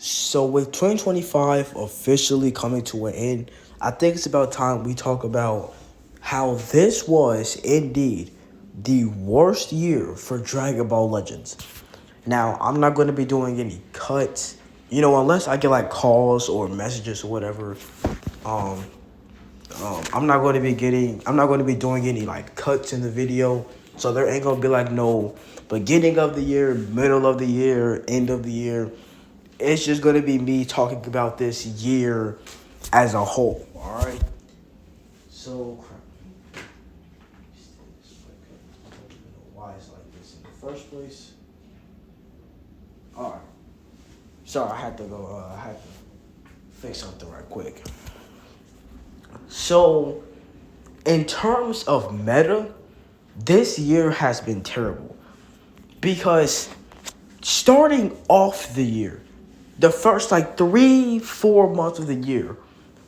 So with 2025 officially coming to an end, I think it's about time we talk about how this was indeed the worst year for Dragon Ball Legends. Now, I'm not going to be doing any cuts, unless I get like calls or messages or whatever. Um, I'm not going to be doing any like cuts in the video. So there ain't going to be like no beginning of the year, middle of the year, end of the year. It's just going to be me talking about this year as a whole. All right. So, crap. I don't even know why it's like this in the first place. All right. Sorry, I had to go. I had to fix something right quick. So, in terms of meta, this year has been terrible because starting off the year, the first like 3-4 months of the year,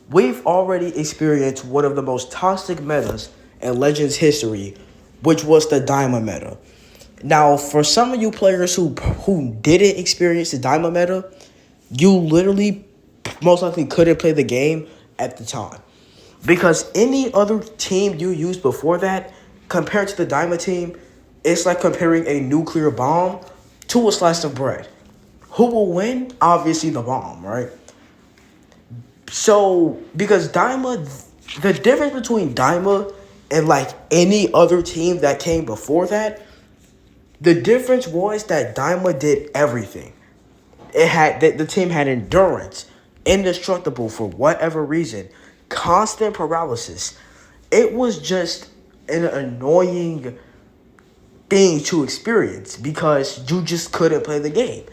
we've already experienced one of the most toxic metas in Legends history, which was the Diamond meta. Now, for some of you players who didn't experience the Diamond meta, you literally most likely couldn't play the game at the time. Because any other team you used before that, compared to the Diamond team, it's like comparing a nuclear bomb to a slice of bread. Who will win? Obviously the bomb, right? So, because Daima, the difference between Daima and like any other team that came before that, the difference was that Daima did everything. The team had endurance, indestructible for whatever reason, constant paralysis. It was just an annoying thing to experience because you just couldn't play the game.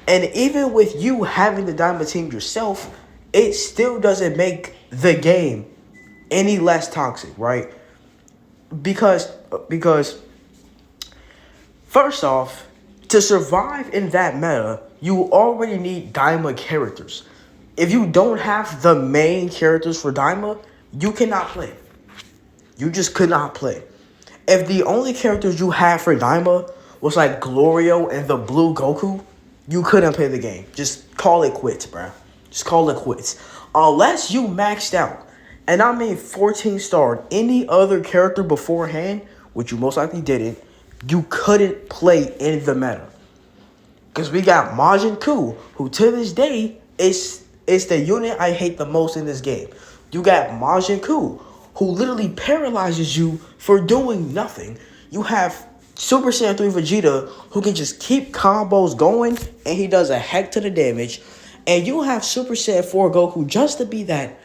And even with you having the Diamond team yourself, it still doesn't make the game any less toxic, right? Because first off, to survive in that meta, you already need Daima characters. If you don't have the main characters for Daima, you cannot play. You just could not play. If the only characters you had for Daima was like Glorio and the Blue Goku, you couldn't play the game. Just call it quits, bro. Just call it quits. Unless you maxed out, and I mean 14 starred any other character beforehand, which you most likely didn't, you couldn't play in the meta. Because we got Majin Ku, who to this day is the unit I hate the most in this game. You got Majin Ku, who literally paralyzes you for doing nothing. You have Super Saiyan 3 Vegeta, who can just keep combos going, and he does a heck to the damage. And you have Super Saiyan 4 Goku just to be that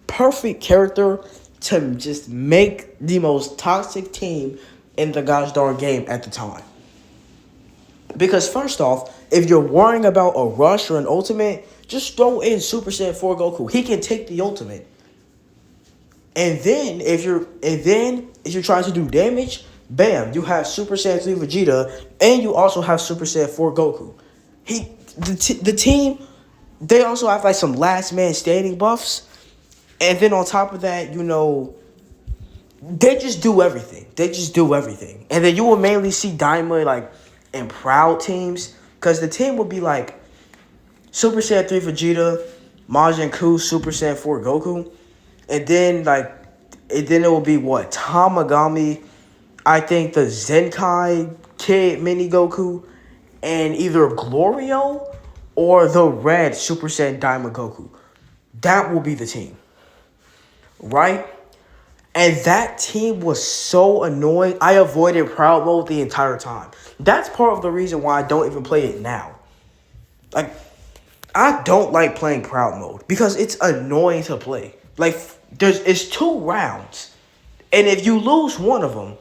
perfect character to just make the most toxic team in the gosh darn game at the time. Because first off, if you're worrying about a rush or an ultimate, just throw in Super Saiyan 4 Goku. He can take the ultimate. And then if you're trying to do damage, bam, you have Super Saiyan 3 Vegeta, and you also have Super Saiyan 4 Goku. The team, they also have like some last man standing buffs. And then on top of that, they just do everything. They just do everything. And then you will mainly see Daima like in proud teams. Because the team would be like Super Saiyan 3 Vegeta, Majin Ku, Super Saiyan 4 Goku. And then it will be what? Tamagami, I think the Zenkai Kid Mini Goku, and either Glorio or the red Super Saiyan Daima Goku. That will be the team. Right? And that team was so annoying. I avoided Proud Mode the entire time. That's part of the reason why I don't even play it now. Like, I don't like playing Proud Mode because it's annoying to play. Like, it's 2 rounds. And if you lose one of them,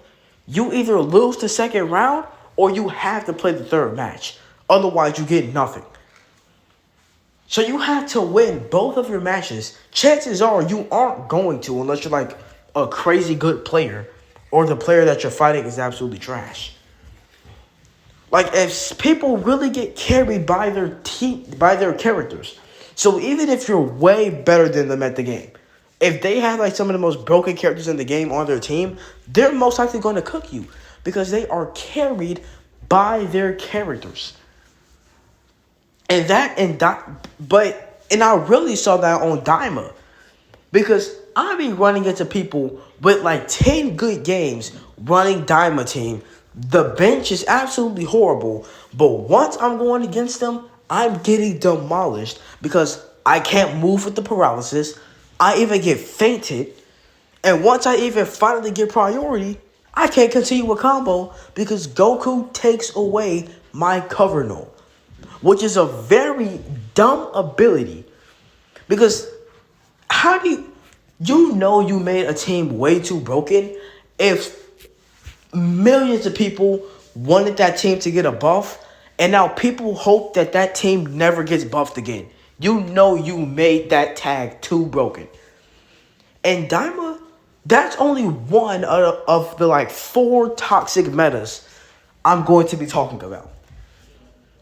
you either lose the second round or you have to play the third match. Otherwise, you get nothing. So you have to win both of your matches. Chances are you aren't going to unless you're like a crazy good player or the player that you're fighting is absolutely trash. Like, if people really get carried by their team, by their characters. So even if you're way better than them at the game, if they have like some of the most broken characters in the game on their team, they're most likely going to cook you because they are carried by their characters. And I really saw that on Daima. Because I be running into people with like 10 good games running Daima team. The bench is absolutely horrible. But once I'm going against them, I'm getting demolished because I can't move with the paralysis. I even get fainted. And once I even finally get priority, I can't continue a combo because Goku takes away my cover null, which is a very dumb ability. Because how do you made a team way too broken if millions of people wanted that team to get a buff and now people hope that that team never gets buffed again. You know you made that tag too broken. And Daima, that's only one of the like 4 toxic metas I'm going to be talking about.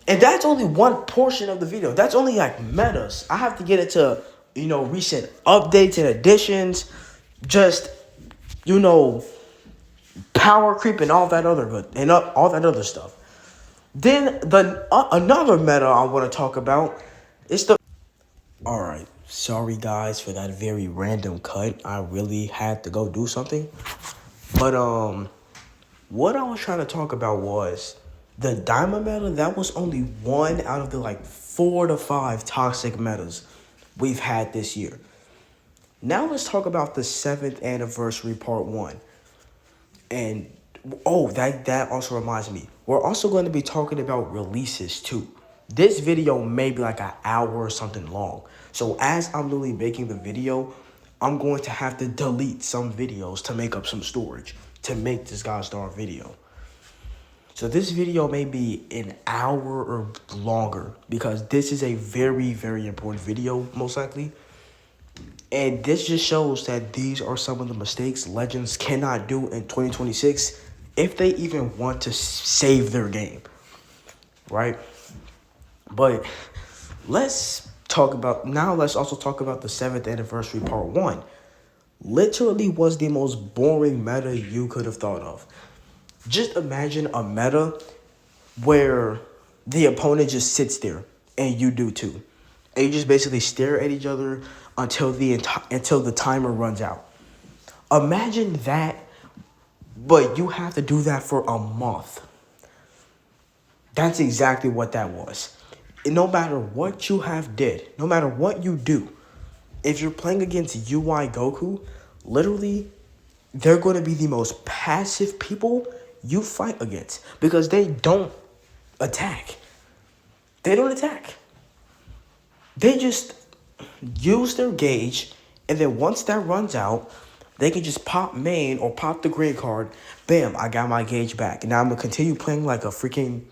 And that's only one portion of the video. That's only like metas. I have to get into, recent updates and additions, just, power creep and all that other good and all that other stuff. Then another meta I want to talk about is the. All right, sorry guys for that very random cut. I really had to go do something, but what I was trying to talk about was the Daima meta. That was only one out of the like 4 to 5 toxic metas we've had this year. Now let's talk about the 7th anniversary part 1. And that also reminds me. We're also going to be talking about releases too. This video may be like an hour or something long. So as I'm literally making the video, I'm going to have to delete some videos to make up some storage to make this God's Star video. So this video may be an hour or longer because this is a very, very important video, most likely. And this just shows that these are some of the mistakes Legends cannot do in 2026 if they even want to save their game, right? But let's also talk about the 7th anniversary part 1. Literally was the most boring meta you could have thought of. Just imagine a meta where the opponent just sits there and you do too. And you just basically stare at each other until the timer runs out. Imagine that, but you have to do that for a month. That's exactly what that was. And no matter what you did, no matter what you do, if you're playing against UI Goku, literally, they're going to be the most passive people you fight against because they don't attack. They don't attack. They just use their gauge, and then once that runs out, they can just pop main or pop the green card. Bam, I got my gauge back. And now I'm going to continue playing like a freaking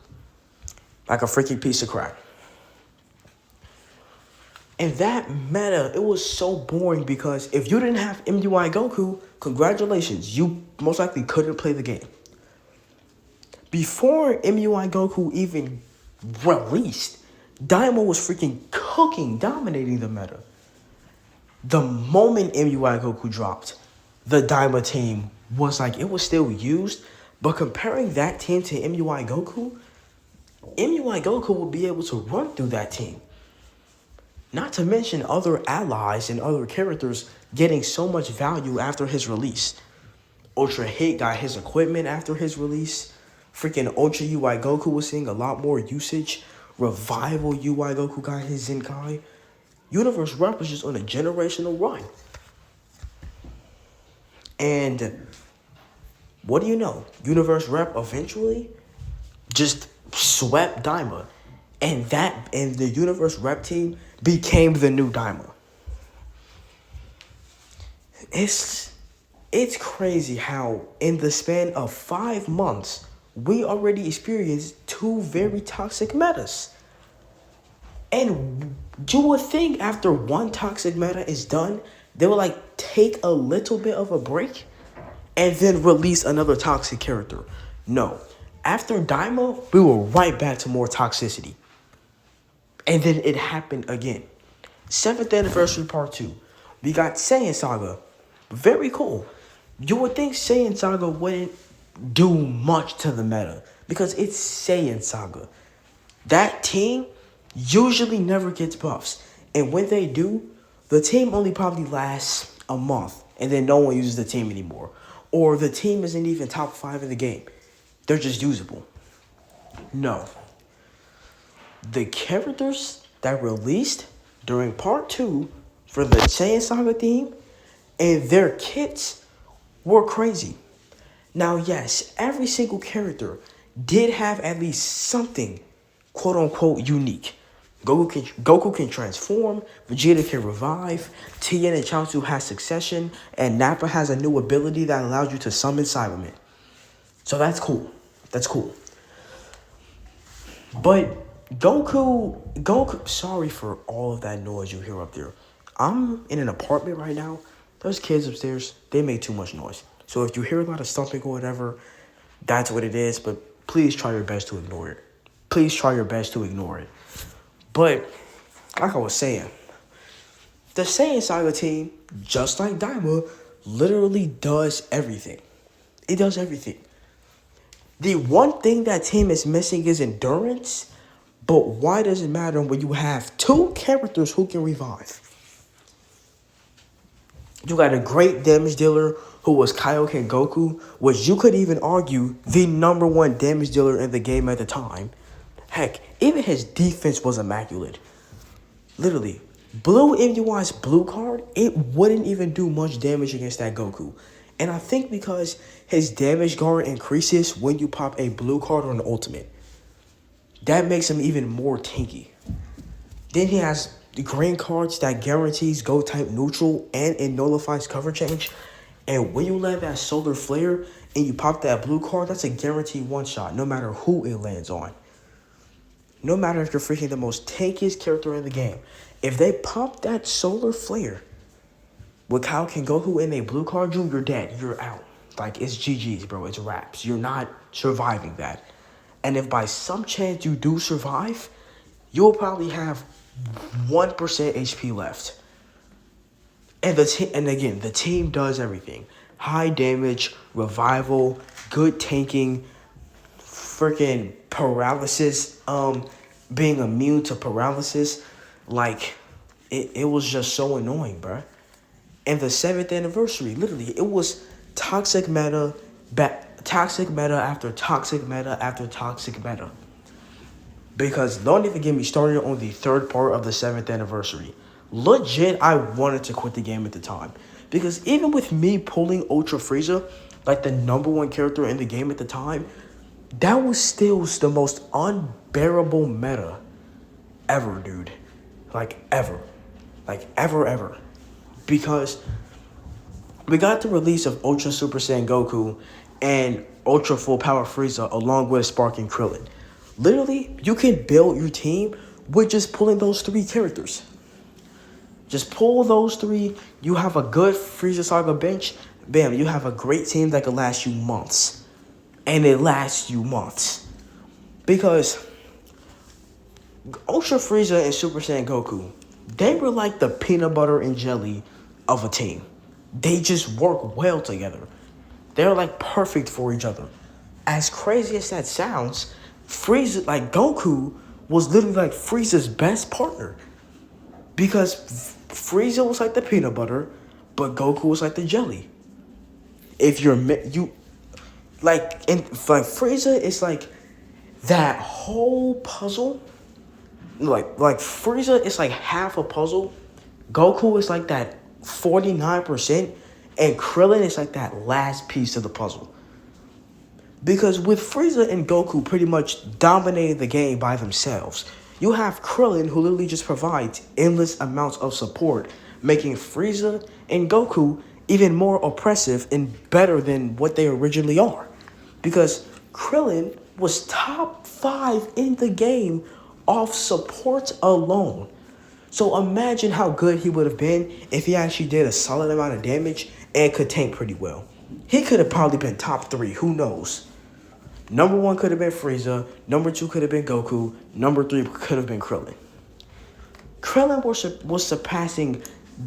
piece of crap. And that meta, it was so boring because if you didn't have MUI Goku, congratulations, you most likely couldn't play the game. Before MUI Goku even released, Daima was freaking cooking, dominating the meta. The moment MUI Goku dropped, the Daima team was like, it was still used, but comparing that team to MUI Goku will be able to run through that team. Not to mention other allies and other characters getting so much value after his release. Ultra Hit got his equipment after his release. Freaking Ultra UI Goku was seeing a lot more usage. Revival UI Goku got his Zenkai. Universe Rep was just on a generational run. And what do you know? Universe Rep eventually just swept Daima. And the Universe Rep team became the new Daima. It's crazy how in the span of 5 months, we already experienced 2 very toxic metas. And you would think after one toxic meta is done, they would like take a little bit of a break and then release another toxic character. No. After Daima, we were right back to more toxicity. And then it happened again. 7th anniversary part 2. We got Saiyan Saga. Very cool. You would think Saiyan Saga wouldn't do much to the meta because it's Saiyan Saga. That team usually never gets buffs. And when they do, the team only probably lasts a month and then no one uses the team anymore. Or the team isn't even top 5 in the game. They're just usable. No. The characters that released during part 2 for the Saiyan Saga theme and their kits were crazy. Now, yes, every single character did have at least something quote unquote unique. Goku can transform, Vegeta can revive, Tien and Chaozu has succession, and Nappa has a new ability that allows you to summon Cybermen. So that's cool. That's cool. But Goku, sorry for all of that noise you hear up there. I'm in an apartment right now. Those kids upstairs, they make too much noise. So if you hear a lot of stomping or whatever, that's what it is. But please try your best to ignore it. Please try your best to ignore it. But, like I was saying, the Saiyan Saga team, just like Daima, literally does everything. It does everything. The one thing that team is missing is endurance, but why does it matter when you have 2 characters who can revive? You got a great damage dealer who was Kaioken Goku, which you could even argue the number 1 damage dealer in the game at the time. Heck, even his defense was immaculate. Literally, Blue MUI's blue card, it wouldn't even do much damage against that Goku. And I think because his damage guard increases when you pop a blue card or an ultimate. That makes him even more tanky. Then he has the green cards that guarantees go type neutral and it nullifies cover change. And when you land that solar flare and you pop that blue card, that's a guaranteed one shot no matter who it lands on. No matter if you're freaking the most tankiest character in the game. If they pop that solar flare with Kaioken Goku in a blue card, you're dead. You're out. Like, it's GG's, bro. It's wraps. You're not surviving that. And if by some chance you do survive, you'll probably have 1% HP left. And the team does everything. High damage, revival, good tanking, freaking paralysis, being immune to paralysis. Like, it was just so annoying, bruh. And the 7th anniversary, literally, it was toxic meta after toxic meta after toxic meta. Because don't even get me started on the 3rd part of the 7th anniversary. Legit, I wanted to quit the game at the time. Because even with me pulling Ultra Frieza, like the number 1 character in the game at the time, that was still the most unbearable meta ever, dude. Like, ever. Like, ever. Because we got the release of Ultra Super Saiyan Goku and Ultra Full Power Frieza along with Sparking Krillin. Literally, you can build your team with just pulling those 3 characters. Just pull those 3. You have a good Frieza Saga bench. Bam, you have a great team that could last you months. And it lasts you months. Because Ultra Frieza and Super Saiyan Goku, they were like the peanut butter and jelly of a team. They just work well together. They're like perfect for each other. As crazy as that sounds, Frieza, like Goku, was literally like Frieza's best partner. Because Frieza was like the peanut butter, but Goku was like the jelly. If you're like Frieza is like that whole puzzle. Like Frieza is like half a puzzle. Goku is like that 49%, and Krillin is like that last piece of the puzzle. Because with Frieza and Goku pretty much dominating the game by themselves, you have Krillin who literally just provides endless amounts of support, making Frieza and Goku even more oppressive and better than what they originally are. Because Krillin was top 5 in the game off support alone. So imagine how good he would have been if he actually did a solid amount of damage and could tank pretty well. He could have probably been top 3, who knows? Number 1 could have been Frieza, number 2 could have been Goku, number 3 could have been Krillin. Krillin was surpassing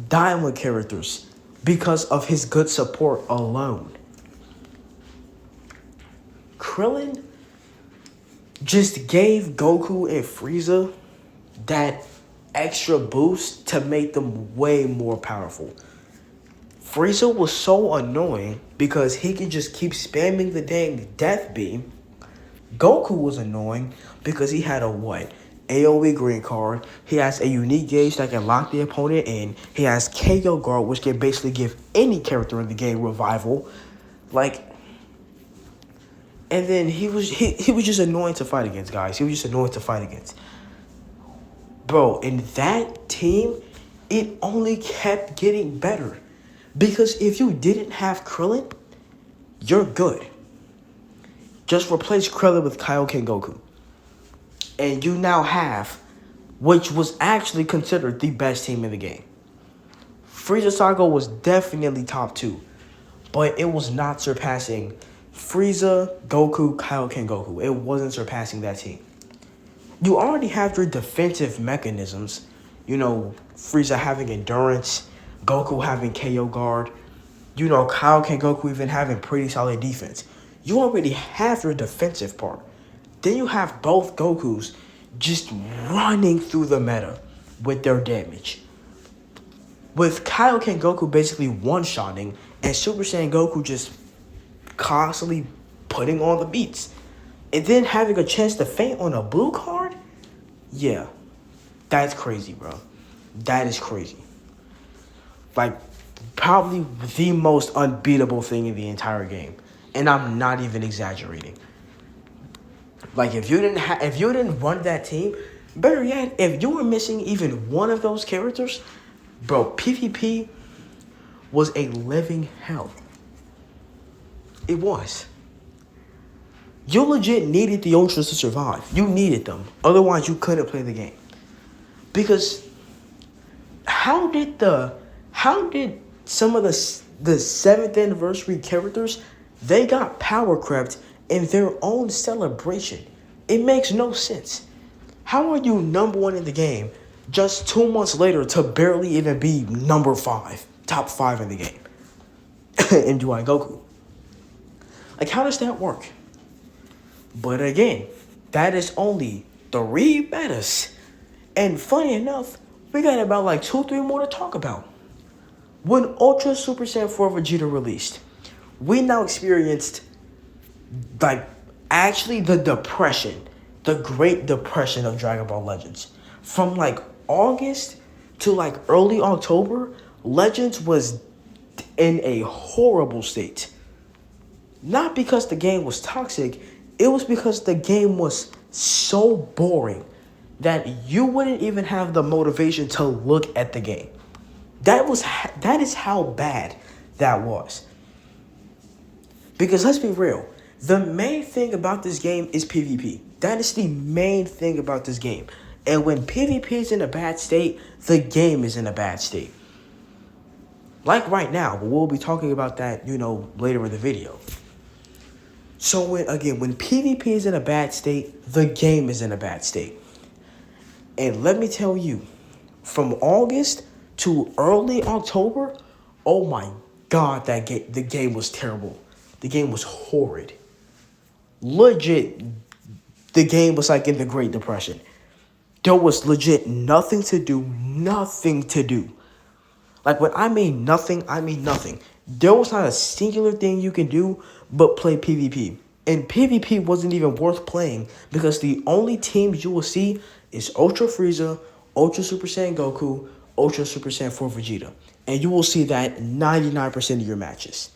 Diamond characters because of his good support alone. Krillin just gave Goku and Frieza that extra boost to make them way more powerful. Frieza was so annoying because he could just keep spamming the dang death beam. Goku was annoying because he had a what? AoE green card. He has a unique gauge that can lock the opponent in. He has KO guard, which can basically give any character in the game revival. Like, and then he was just annoying to fight against, guys. He was just annoying to fight against. Bro, in that team, it only kept getting better. Because if you didn't have Krillin, you're good. Just replace Krillin with Kaioken Goku. And you now have, which was actually considered the best team in the game. Frieza Saga was definitely top 2. But it was not surpassing Frieza, Goku, Kaioken Goku. It wasn't surpassing that team. You already have your defensive mechanisms. You know, Frieza having endurance, Goku having KO guard. You know, Kaioken Goku even having pretty solid defense. You already have your defensive part. Then you have both Gokus just running through the meta with their damage. With Kaioken Goku basically one-shotting and Super Saiyan Goku just constantly putting on the beats. And then having a chance to faint on a blue card? Yeah, that's crazy, bro. That is crazy. Like, probably the most unbeatable thing in the entire game. And I'm not even exaggerating. Like, if you didn't run that team, better yet, if you were missing even one of those characters, bro, PvP was a living hell. It was. You legit needed the Ultras to survive. You needed them. Otherwise, you couldn't play the game. Because how did some of the 7th anniversary characters, they got power crept in their own celebration? It makes no sense. How are you number 1 in the game just 2 months later to barely even be number 5, top 5 in the game? in UI Goku. Like, how does that work? But again, that is only 3 betas. And funny enough, we got about like 2-3 more to talk about. When Ultra Super Saiyan 4 Vegeta released, we now experienced like actually the depression, the Great Depression of Dragon Ball Legends. From like August to like early October, Legends was in a horrible state. Not because the game was toxic, it was because the game was so boring that you wouldn't even have the motivation to look at the game. That is how bad that was. Because let's be real, the main thing about this game is PvP. That is the main thing about this game. And when PvP is in a bad state, the game is in a bad state. Like right now, but we'll be talking about that, later in the video. So when PvP is in a bad state, the game is in a bad state. And let me tell you, from August to early October, oh my God, the game was terrible. The game was horrid. Legit, the game was like in the Great Depression. There was legit nothing to do. Like, when I mean nothing, I mean nothing. There was not a singular thing you can do but play PvP. And PvP wasn't even worth playing because the only teams you will see is Ultra Frieza, Ultra Super Saiyan Goku, Ultra Super Saiyan 4 Vegeta. And you will see that 99% of your matches.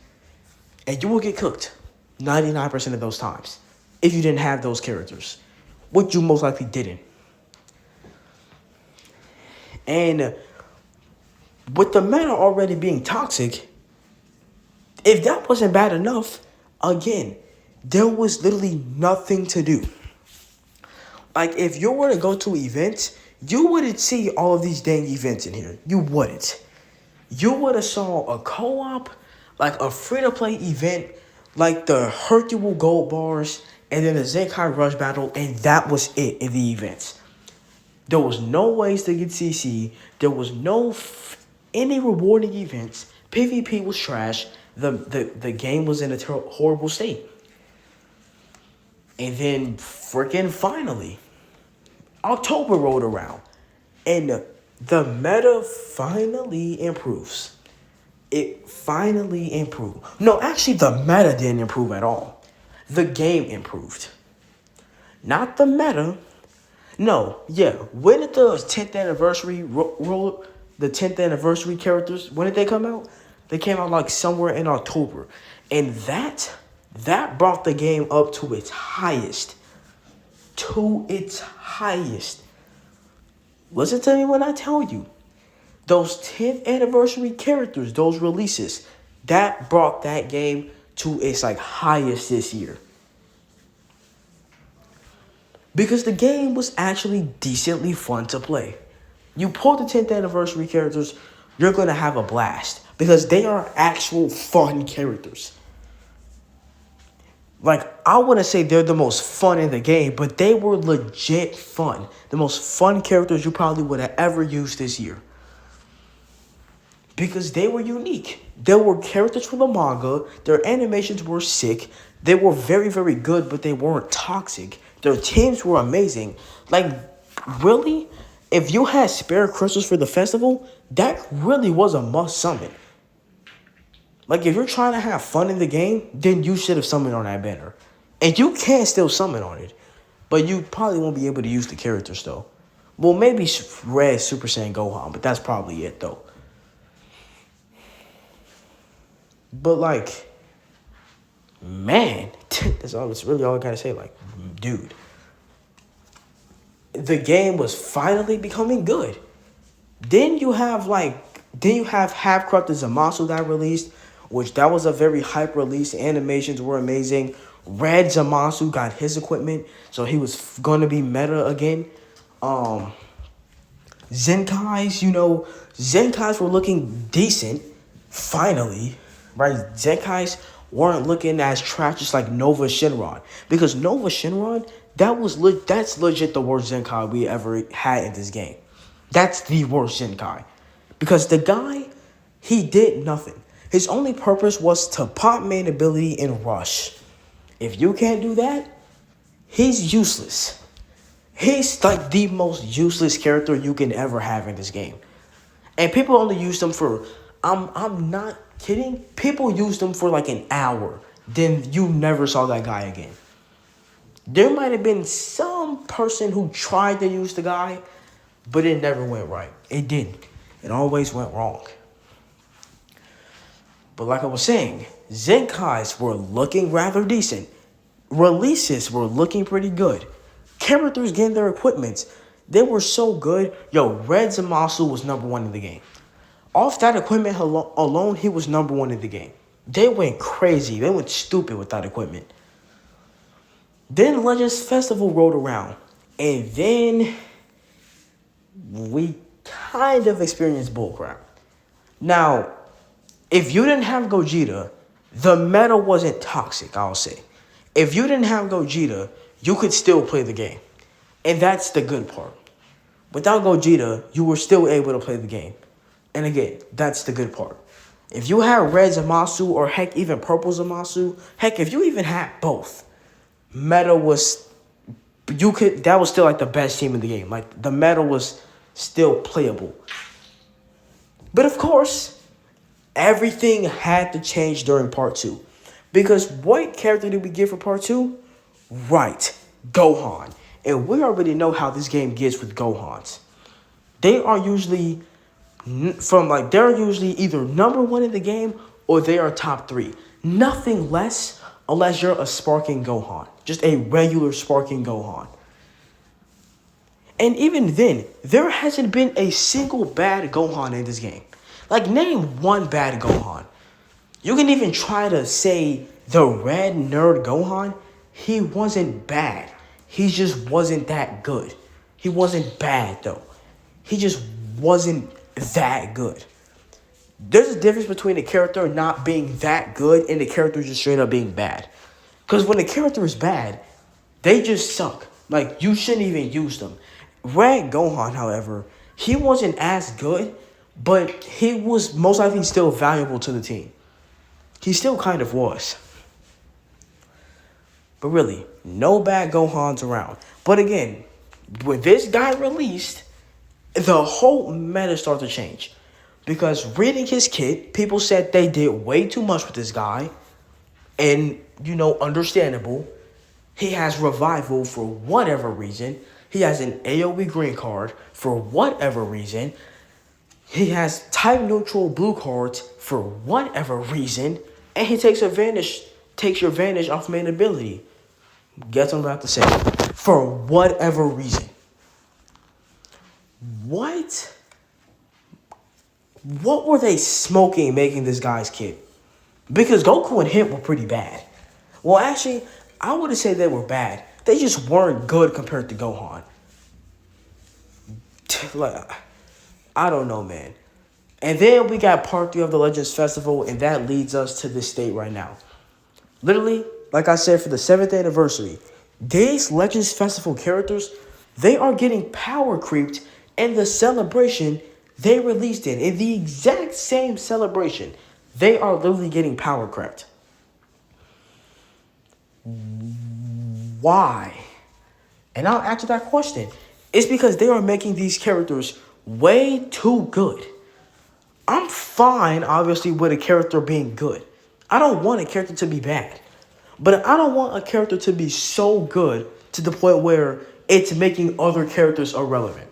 And you will get cooked 99% of those times if you didn't have those characters, which you most likely didn't. And with the meta already being toxic, if that wasn't bad enough, again, there was literally nothing to do. Like, if you were to go to events, you wouldn't see all of these dang events in here. You wouldn't. You would have saw a co-op, like a free-to-play event, like the Hercule Gold Bars, and then the Zenkai Rush Battle, and that was it in the events. There was no ways to get CC. There was no any rewarding events. PvP was trash. The game was in a horrible state. And then freaking finally, October rolled around. And the meta finally improves. It finally improved. No, actually, the meta didn't improve at all. The game improved. Not the meta. No, yeah. When did the 10th anniversary roll? The 10th anniversary characters, when did they come out? They came out like somewhere in October. And that brought the game up to its highest. To its highest. Listen to me when I tell you. Those 10th anniversary characters, those releases, that brought that game to its like highest this year. Because the game was actually decently fun to play. You pull the 10th anniversary characters, you're going to have a blast. Because they are actual fun characters. Like, I wouldn't say they're the most fun in the game, but they were legit fun. The most fun characters you probably would have ever used this year. Because they were unique. There were characters from the manga. Their animations were sick. They were very, very good, but they weren't toxic. Their teams were amazing. Like, really? If you had spare crystals for the festival, that really was a must summon. Like, if you're trying to have fun in the game, then you should have summoned on that banner. And you can still summon on it. But you probably won't be able to use the characters, though. Well, maybe Red Super Saiyan Gohan, but that's probably it, though. But, like, man, that's really all I gotta say. Like, dude, the game was finally becoming good. Then you have Half Corrupted Zamasu that released, which that was a very hype release. The animations were amazing. Red Zamasu got his equipment, so he was going to be meta again. Zenkai's were looking decent, finally, right? Zenkai's weren't looking as trash just like Nova Shinron. Because Nova Shinron, that's legit the worst Zenkai we ever had in this game. That's the worst Zenkai. Because the guy, he did nothing. His only purpose was to pop main ability and rush. If you can't do that, he's useless. He's like the most useless character you can ever have in this game. And people only use them for, I'm not kidding, people used them for like an hour. Then you never saw that guy again. There might have been some person who tried to use the guy, but it never went right. It didn't. It always went wrong. But like I was saying, Zenkais were looking rather decent. Releases were looking pretty good. Characters getting their equipments, they were so good. Yo, Red Zamasu was number 1 in the game. Off that equipment alone, he was number 1 in the game. They went crazy. They went stupid with that equipment. Then Legends Festival rolled around. And then we kind of experienced bullcrap. Now, if you didn't have Gogeta, the meta wasn't toxic, I'll say. If you didn't have Gogeta, you could still play the game. And that's the good part. Without Gogeta, you were still able to play the game. And again, that's the good part. If you had Red Zamasu or heck, even Purple Zamasu, heck, if you even had both, meta was, that was still like the best team in the game. Like, the meta was still playable. But of course, everything had to change during part 2. Because what character did we get for part 2? Right, Gohan. And we already know how this game gets with Gohans. They're usually either number 1 in the game or they are top 3. Nothing less unless you're a Sparking Gohan. Just a regular Sparking Gohan. And even then, there hasn't been a single bad Gohan in this game. Like, name one bad Gohan. You can even try to say the red nerd Gohan. He wasn't bad. He just wasn't that good. He wasn't bad, though. He just wasn't that good. There's a difference between a character not being that good and the character just straight up being bad. Because when a character is bad, they just suck. Like, you shouldn't even use them. Red Gohan, however, he wasn't as good, but he was most likely still valuable to the team. He still kind of was. But really, no bad Gohans around. But again, when this guy released, the whole meta started to change. Because reading his kit, people said they did way too much with this guy. And, understandable. He has revival for whatever reason. He has an AoE green card for whatever reason. He has type neutral blue cards for whatever reason. And he takes your advantage off main ability. Guess what I'm about to say. For whatever reason. What were they smoking making this guy's kit? Because Goku and him were pretty bad. Well, actually, I wouldn't say they were bad. They just weren't good compared to Gohan. I don't know, man. And then we got part 3 of the Legends Festival, and that leads us to this state right now. Literally, like I said, for the 7th anniversary, these Legends Festival characters, they are getting power creeped in the celebration they released in the exact same celebration. They are literally getting power crept. Why? And I'll answer that question. It's because they are making these characters way too good. I'm fine, obviously, with a character being good. I don't want a character to be bad. But I don't want a character to be so good to the point where it's making other characters irrelevant.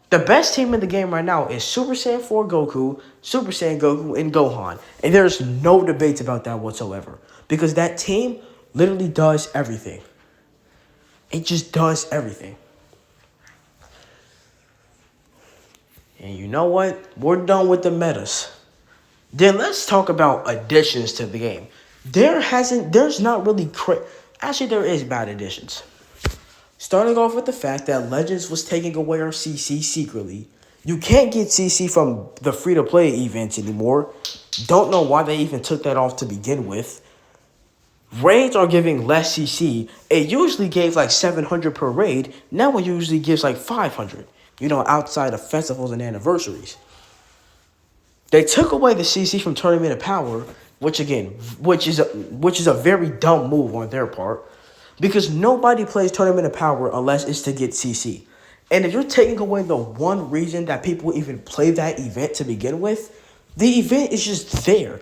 The best team in the game right now is Super Saiyan 4 Goku, Super Saiyan Goku, and Gohan. And there's no debates about that whatsoever. Because that team literally does everything. It just does everything. And you know what? We're done with the metas. Then let's talk about additions to the game. There's not really actually there is bad additions. Starting off with the fact that Legends was taking away our CC secretly. You can't get CC from the free-to-play events anymore. Don't know why they even took that off to begin with. Raids are giving less CC. It usually gave like 700 per raid. Now it usually gives like 500. Outside of festivals and anniversaries. They took away the CC from Tournament of Power, which is a very dumb move on their part. Because nobody plays Tournament of Power unless it's to get CC. And if you're taking away the one reason that people even play that event to begin with, the event is just there.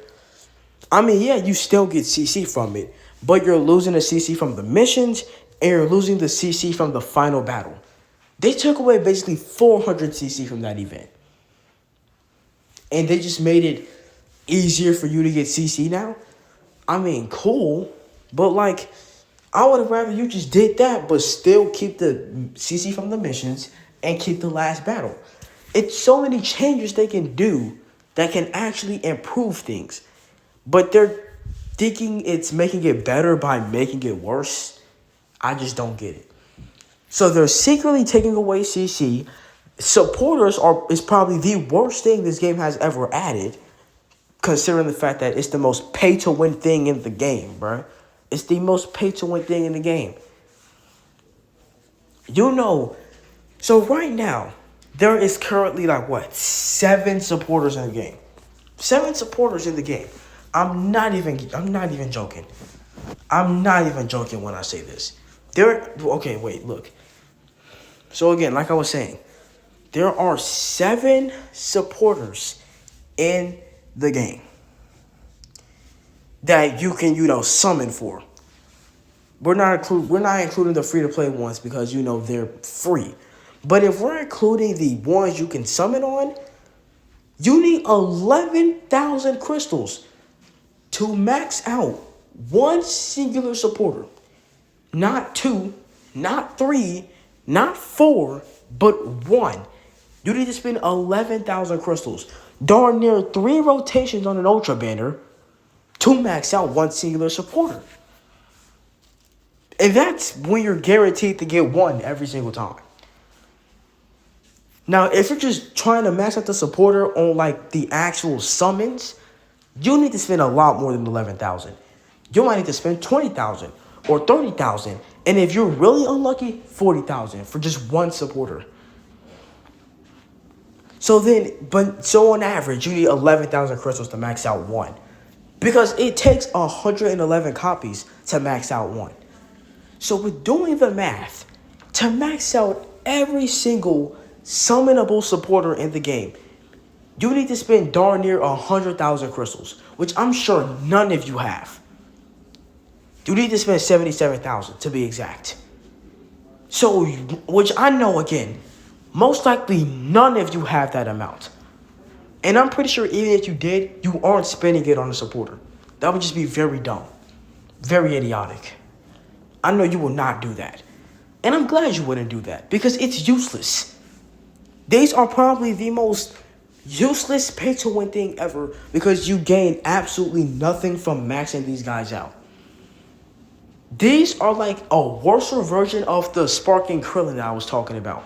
I mean, yeah, you still get CC from it, but you're losing the CC from the missions, and you're losing the CC from the final battle. They took away basically 400 CC from that event. And they just made it easier for you to get CC now. I mean, cool, but I would have rather you just did that, but still keep the CC from the missions and keep the last battle. It's so many changes they can do that can actually improve things. But they're thinking it's making it better by making it worse. I just don't get it. So they're secretly taking away CC. Supporters is probably the worst thing this game has ever added, considering the fact that it's the most pay-to-win thing in the game, bruh. It's the most pay-to-win thing in the game. So right now, there is currently 7 supporters in the game. 7 supporters in the game. I'm not even joking. I'm not even joking when I say this. Okay, wait, look. So again, like I was saying, there are 7 supporters in the game that you can, summon for. We're not including the free-to-play ones because, they're free. But if we're including the ones you can summon on, you need 11,000 crystals to max out one singular supporter. Not 2, not 3, not 4, but 1. You need to spend 11,000 crystals. Darn near 3 rotations on an Ultra Banner to max out one singular supporter. And that's when you're guaranteed to get 1 every single time. Now, if you're just trying to max out the supporter on the actual summons, you need to spend a lot more than 11,000. You might need to spend 20,000 or 30,000. And if you're really unlucky, 40,000 for just 1 supporter. So on average, you need 11,000 crystals to max out 1. Because it takes 111 copies to max out 1. So with doing the math, to max out every single summonable supporter in the game, you need to spend darn near 100,000 crystals, which I'm sure none of you have. You need to spend 77,000 to be exact. So, which I know again, most likely none of you have that amount. And I'm pretty sure even if you did, you aren't spending it on a supporter. That would just be very dumb. Very idiotic. I know you will not do that. And I'm glad you wouldn't do that because it's useless. These are probably the most useless pay to win thing ever because you gain absolutely nothing from maxing these guys out. These are like a worse version of the Sparking Krillin that I was talking about.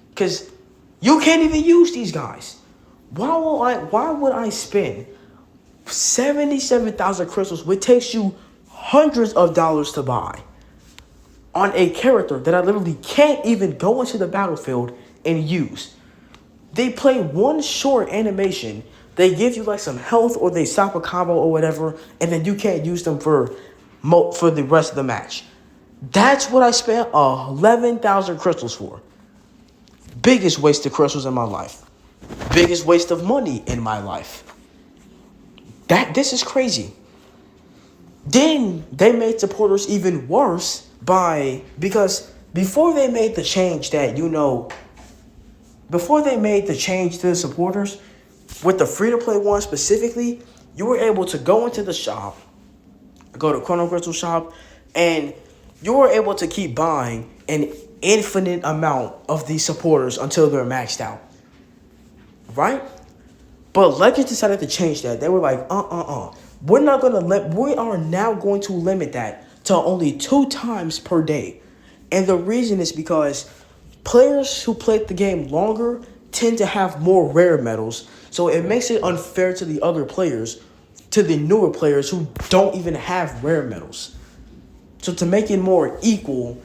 Because you can't even use these guys. Why would I spend 77,000 crystals, which takes you hundreds of dollars to buy, on a character that I literally can't even go into the battlefield and use? They play one short animation, they give you like some health or they stop a combo or whatever, and then you can't use them for the rest of the match. That's what I spent 11,000 crystals for. Biggest waste of crystals in my life. Biggest waste of money in my life. This is crazy. Then they made supporters even worse because before they made the change before they made the change to the supporters, with the free-to-play one specifically, you were able to go into the shop, go to Chrono Crystal shop, and you were able to keep buying an infinite amount of these supporters until they're maxed out. Right? But Legends decided to change that. They were like, we are now going to limit that to only 2 times per day. And the reason is because players who played the game longer tend to have more rare medals. So it makes it unfair to the other players, to the newer players who don't even have rare medals. So to make it more equal,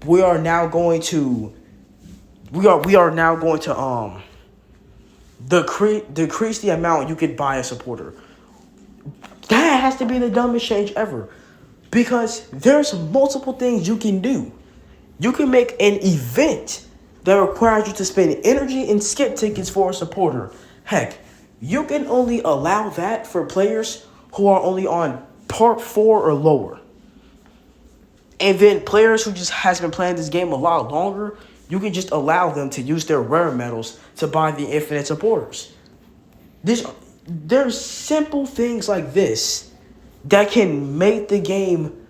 we are now going to decrease the amount you could buy a supporter. That has to be the dumbest change ever. Because there's multiple things you can do. You can make an event that requires you to spend energy and skip tickets for a supporter. Heck, you can only allow that for players who are only on part 4 or lower. And then players who just has been playing this game a lot longer, you can just allow them to use their rare medals to buy the infinite supporters. There's simple things like this that can make the game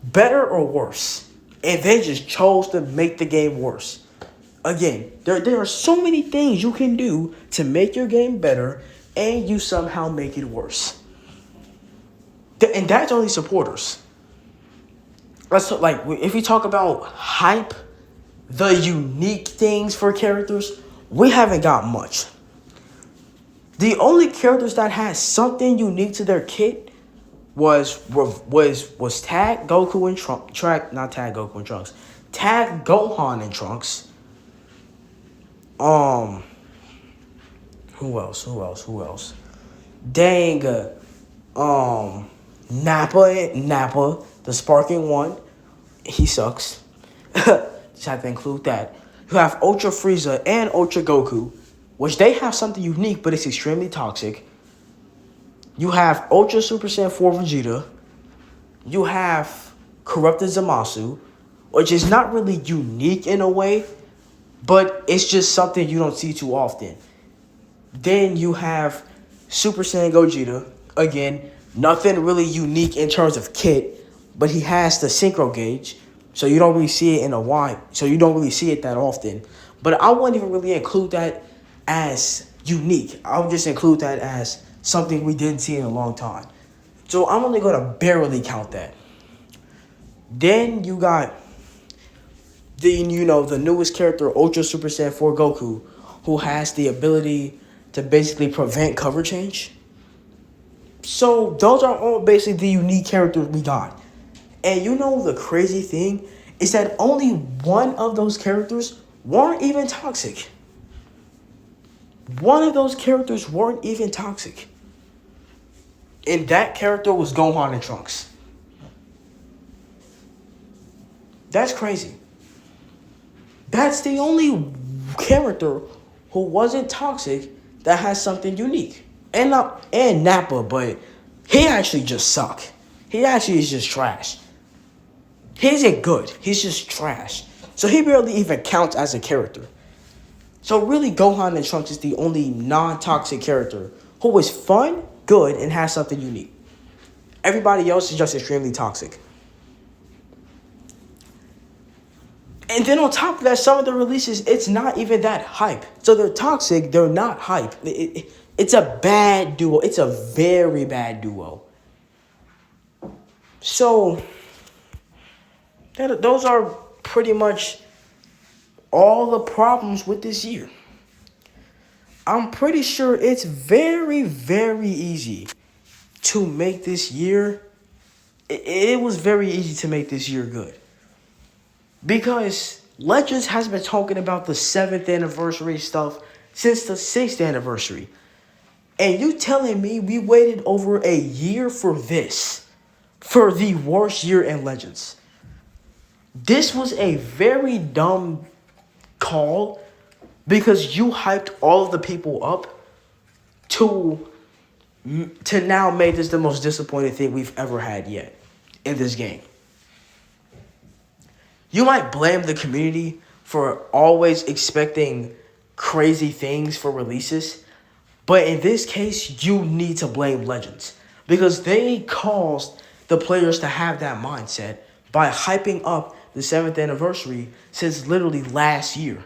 better or worse. And they just chose to make the game worse. Again, there are so many things you can do to make your game better, and you somehow make it worse. And that's only supporters. If we talk about hype, the unique things for characters, we haven't got much. The only characters that had something unique to their kit was Tag Goku and Trunks. Not Tag Goku and Trunks. Tag Gohan and Trunks. Who else? Dang. Nappa, the Sparking one. He sucks. Just have to include that. You have Ultra Frieza and Ultra Goku, which they have something unique, but it's extremely toxic. You have Ultra Super Saiyan 4 Vegeta. You have Corrupted Zamasu, which is not really unique in a way, but it's just something you don't see too often. Then you have Super Saiyan Gogeta. Again, nothing really unique in terms of kit, but he has the Synchro Gauge, so you don't really see it that often. But I wouldn't even really include that as unique. I would just include that as something we didn't see in a long time. So I'm only going to barely count that. Then you got the newest character, Ultra Super Saiyan 4 Goku, who has the ability to basically prevent cover change. So those are all basically the unique characters we got. And the crazy thing is that only one of those characters weren't even toxic. One of those characters weren't even toxic. And that character was Gohan and Trunks. That's crazy. That's the only character who wasn't toxic that has something unique. And Nappa, but he actually just suck. He actually is just trash. He isn't good. He's just trash. So he barely even counts as a character. So really, Gohan and Trunks is the only non-toxic character who is fun, good, and has something unique. Everybody else is just extremely toxic. And then on top of that, some of the releases, it's not even that hype. So they're toxic, they're not hype. It's a bad duo. It's a very bad duo. So, those are pretty much all the problems with this year. I'm pretty sure it's very, very easy to make this year. It was very easy to make this year good. Because Legends has been talking about the 7th anniversary stuff since the 6th anniversary. And you telling me we waited over a year for this? For the worst year in Legends. This was a very dumb call because you hyped all of the people up to now make this the most disappointing thing we've ever had yet in this game. You might blame the community for always expecting crazy things for releases, but in this case, you need to blame Legends because they caused the players to have that mindset by hyping up the 7th anniversary since literally last year.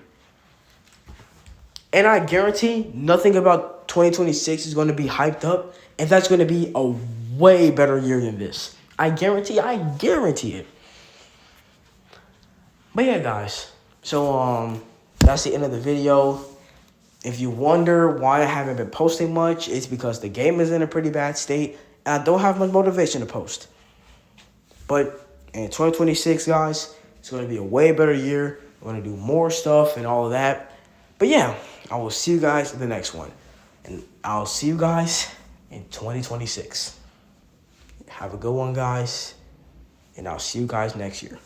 And I guarantee nothing about 2026 is going to be hyped up, and that's going to be a way better year than this. I guarantee it. But yeah, guys. So that's the end of the video. If you wonder why I haven't been posting much, it's because the game is in a pretty bad state, and I don't have much motivation to post. But in 2026, guys, it's going to be a way better year. We're going to do more stuff and all of that. But yeah, I will see you guys in the next one. And I'll see you guys in 2026. Have a good one, guys. And I'll see you guys next year.